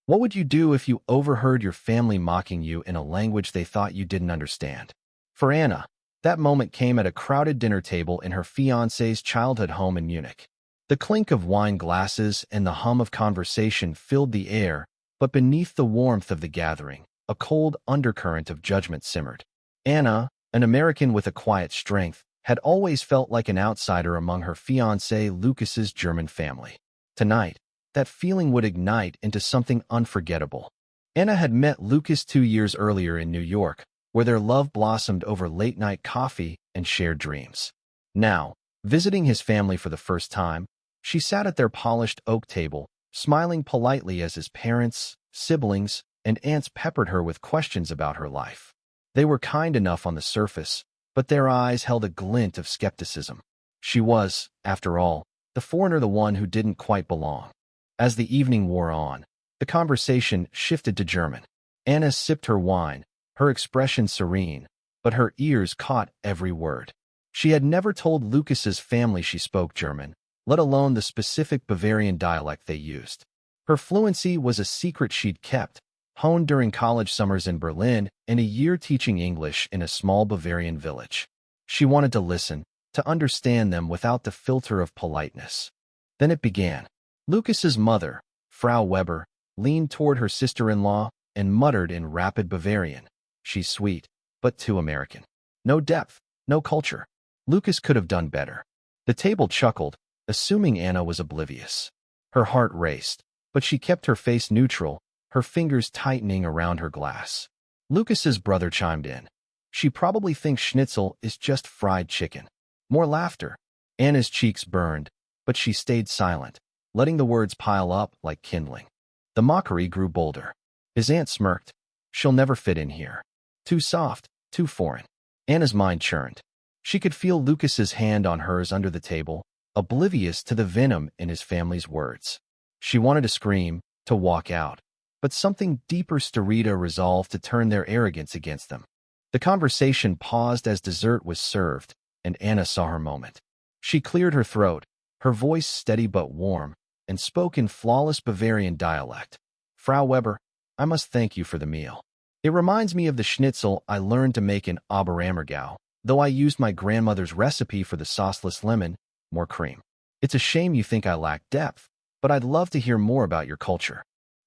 What would you do if you overheard your family mocking you in a language they thought you didn't understand? For Anna, that moment came at a crowded dinner table in her fiancé's childhood home in Munich. The clink of wine glasses and the hum of conversation filled the air, but beneath the warmth of the gathering, a cold undercurrent of judgment simmered. Anna, an American with a quiet strength, had always felt like an outsider among her fiancé Lucas's German family. Tonight, that feeling would ignite into something unforgettable. Anna had met Lucas 2 years earlier in New York, where their love blossomed over late-night coffee and shared dreams. Now, visiting his family for the first time, she sat at their polished oak table, smiling politely as his parents, siblings, and aunts peppered her with questions about her life. They were kind enough on the surface, but their eyes held a glint of skepticism. She was, after all, the foreigner, the one who didn't quite belong. As the evening wore on, the conversation shifted to German. Anna sipped her wine, her expression serene, but her ears caught every word. She had never told Lucas's family she spoke German, let alone the specific Bavarian dialect they used. Her fluency was a secret she'd kept, honed during college summers in Berlin and a year teaching English in a small Bavarian village. She wanted to listen, to understand them without the filter of politeness. Then it began. Lucas's mother, Frau Weber, leaned toward her sister-in-law and muttered in rapid Bavarian, "She's sweet, but too American. No depth, no culture." Lucas could have done better. The table chuckled, assuming Anna was oblivious. Her heart raced, but she kept her face neutral, her fingers tightening around her glass. Lucas's brother chimed in. "She probably thinks schnitzel is just fried chicken." More laughter. Anna's cheeks burned, but she stayed silent, letting the words pile up like kindling. The mockery grew bolder. His aunt smirked. "She'll never fit in here. Too soft, too foreign." Anna's mind churned. She could feel Lucas's hand on hers under the table, oblivious to the venom in his family's words. She wanted to scream, to walk out, but something deeper stirred a resolve to turn their arrogance against them. The conversation paused as dessert was served, and Anna saw her moment. She cleared her throat, her voice steady but warm, and spoke in flawless Bavarian dialect. "Frau Weber, I must thank you for the meal. It reminds me of the schnitzel I learned to make in Oberammergau, though I used my grandmother's recipe for the sauceless lemon, more cream. It's a shame you think I lack depth, but I'd love to hear more about your culture."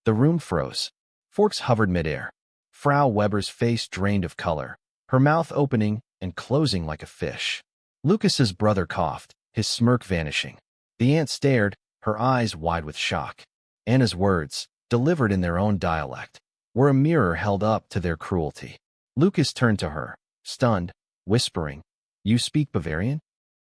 The room froze. Forks hovered midair. Frau Weber's face drained of color, her mouth opening and closing like a fish. Lucas's brother coughed, his smirk vanishing. The aunt stared, her eyes wide with shock. Anna's words, delivered in their own dialect, were a mirror held up to their cruelty. Lucas turned to her, stunned, whispering, "You speak Bavarian?"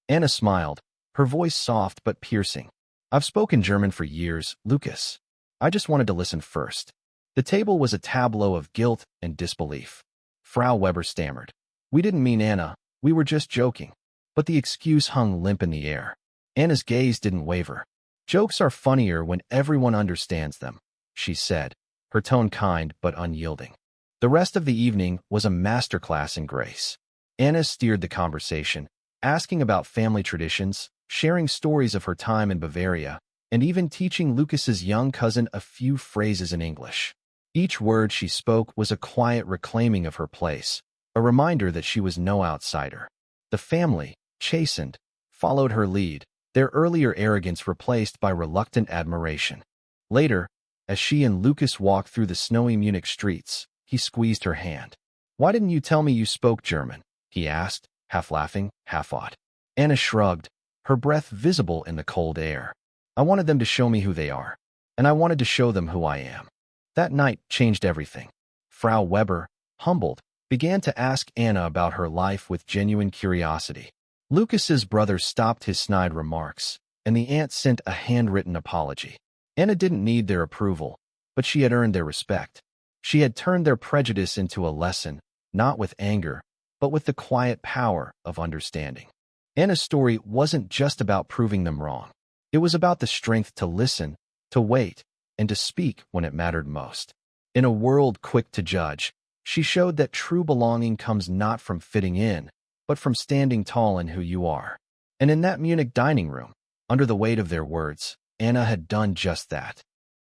Anna smiled, her voice soft but piercing. "I've spoken German for years, Lucas. I just wanted to listen first." The table was a tableau of guilt and disbelief. Frau Weber stammered. "We didn't mean Anna, we were just joking." But the excuse hung limp in the air. Anna's gaze didn't waver. "Jokes are funnier when everyone understands them," she said, her tone kind but unyielding. The rest of the evening was a masterclass in grace. Anna steered the conversation, asking about family traditions, sharing stories of her time in Bavaria, and even teaching Lucas's young cousin a few phrases in English. Each word she spoke was a quiet reclaiming of her place, a reminder that she was no outsider. The family, chastened, followed her lead, their earlier arrogance replaced by reluctant admiration. Later, as she and Lucas walked through the snowy Munich streets, he squeezed her hand. "Why didn't you tell me you spoke German?" he asked, half laughing, half awed. Anna shrugged, her breath visible in the cold air. "I wanted them to show me who they are, and I wanted to show them who I am." That night changed everything. Frau Weber, humbled, began to ask Anna about her life with genuine curiosity. Lucas's brother stopped his snide remarks, and the aunt sent a handwritten apology. Anna didn't need their approval, but she had earned their respect. She had turned their prejudice into a lesson, not with anger, but with the quiet power of understanding. Anna's story wasn't just about proving them wrong. It was about the strength to listen, to wait, and to speak when it mattered most. In a world quick to judge, she showed that true belonging comes not from fitting in, but from standing tall in who you are. And in that Munich dining room, under the weight of their words, Anna had done just that.